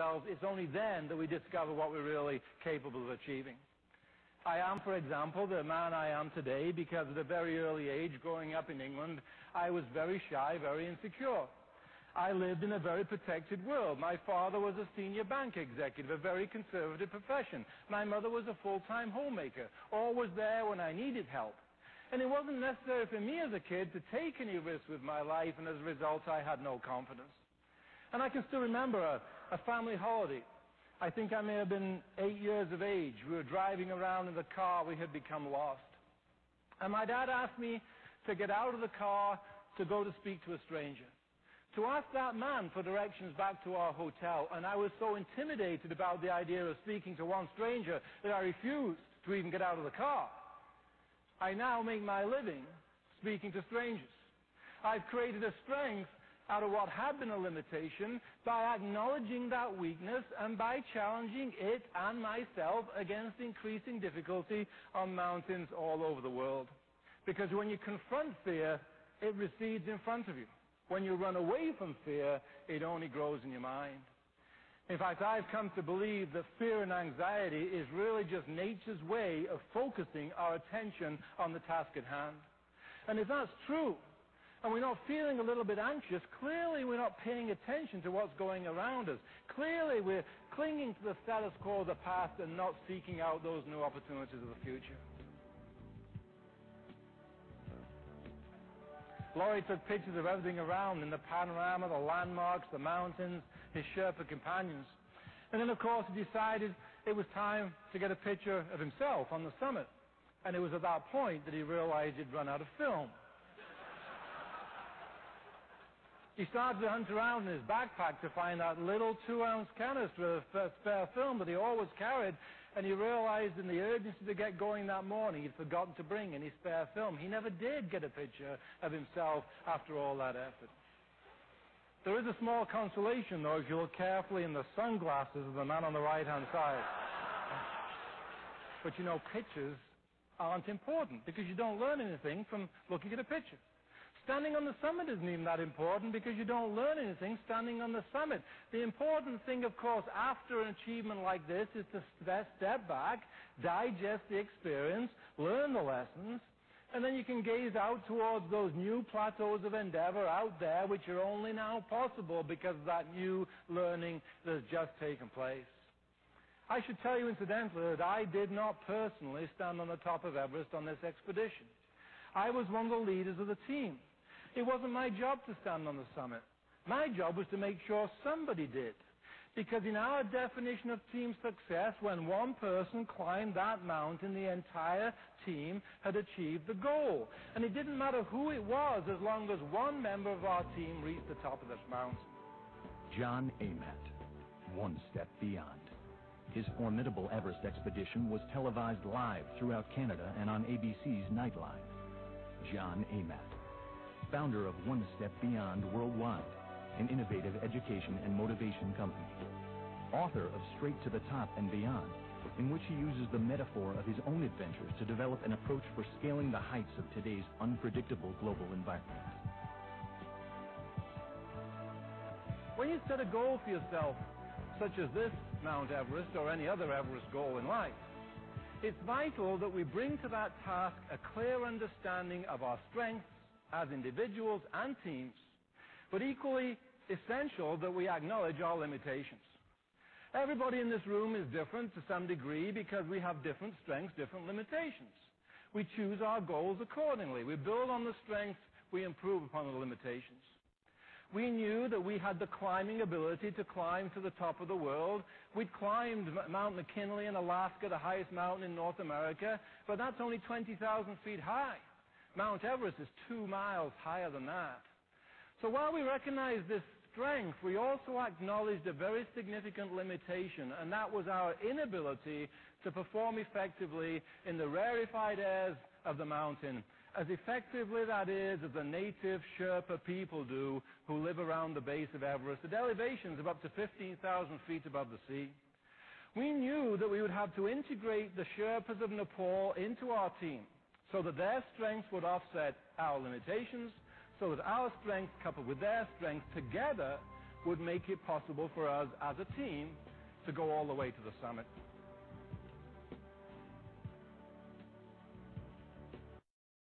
ourselves, it's only then that we discover what we're really capable of achieving. I am, for example, the man I am today because at a very early age, growing up in England, I was very shy, very insecure. I lived in a very protected world. My father was a senior bank executive, a very conservative profession. My mother was a full-time homemaker, always there when I needed help. And it wasn't necessary for me as a kid to take any risks with my life, and as a result, I had no confidence. And I can still remember a family holiday. I think I may have been 8 years of age. We were driving around in the car. We had become lost. And my dad asked me to get out of the car to go to speak to a stranger, to ask that man for directions back to our hotel. And I was so intimidated about the idea of speaking to one stranger that I refused to even get out of the car. I now make my living speaking to strangers. I've created a strength out of what had been a limitation by acknowledging that weakness and by challenging it and myself against increasing difficulty on mountains all over the world. Because when you confront fear, it recedes in front of you. When you run away from fear, it only grows in your mind. In fact, I've come to believe that fear and anxiety is really just nature's way of focusing our attention on the task at hand. And if that's true, and we're not feeling a little bit anxious, clearly we're not paying attention to what's going around us. Clearly we're clinging to the status quo of the past and not seeking out those new opportunities of the future. Laurie took pictures of everything around in the panorama, the landmarks, the mountains, his Sherpa companions. And then, of course, he decided it was time to get a picture of himself on the summit. And it was at that point that he realized he'd run out of film. He started to hunt around in his backpack to find that little 2-ounce canister of spare film that he always carried, and he realized in the urgency to get going that morning he'd forgotten to bring any spare film. He never did get a picture of himself after all that effort. There is a small consolation, though, if you look carefully in the sunglasses of the man on the right-hand side. But you know, pictures aren't important because you don't learn anything from looking at a picture. Standing on the summit isn't even that important because you don't learn anything standing on the summit. The important thing, of course, after an achievement like this is to step back, digest the experience, learn the lessons, and then you can gaze out towards those new plateaus of endeavor out there which are only now possible because of that new learning that has just taken place. I should tell you, incidentally, that I did not personally stand on the top of Everest on this expedition. I was one of the leaders of the team. It wasn't my job to stand on the summit. My job was to make sure somebody did. Because in our definition of team success, when one person climbed that mountain, the entire team had achieved the goal. And it didn't matter who it was as long as one member of our team reached the top of this mountain. John Amatt, one step beyond. His formidable Everest expedition was televised live throughout Canada and on ABC's Nightline. John Amatt, founder of One Step Beyond Worldwide, an innovative education and motivation company. Author of Straight to the Top and Beyond, in which he uses the metaphor of his own adventures to develop an approach for scaling the heights of today's unpredictable global environment. When you set a goal for yourself, such as this Mount Everest or any other Everest goal in life, it's vital that we bring to that task a clear understanding of our strengths as individuals and teams, but equally essential that we acknowledge our limitations. Everybody in this room is different to some degree because we have different strengths, different limitations. We choose our goals accordingly. We build on the strengths, we improve upon the limitations. We knew that we had the climbing ability to climb to the top of the world. We'd climbed Mount McKinley in Alaska, the highest mountain in North America, but that's only 20,000 feet high. Mount Everest is 2 miles higher than that. So while we recognize this strength, we also acknowledged a very significant limitation, and that was our inability to perform effectively in the rarefied airs of the mountain, as effectively, that is, as the native Sherpa people do who live around the base of Everest at elevations of up to 15,000 feet above the sea. We knew that we would have to integrate the Sherpas of Nepal into our team so that their strengths would offset our limitations, so that our strengths coupled with their strengths together would make it possible for us as a team to go all the way to the summit.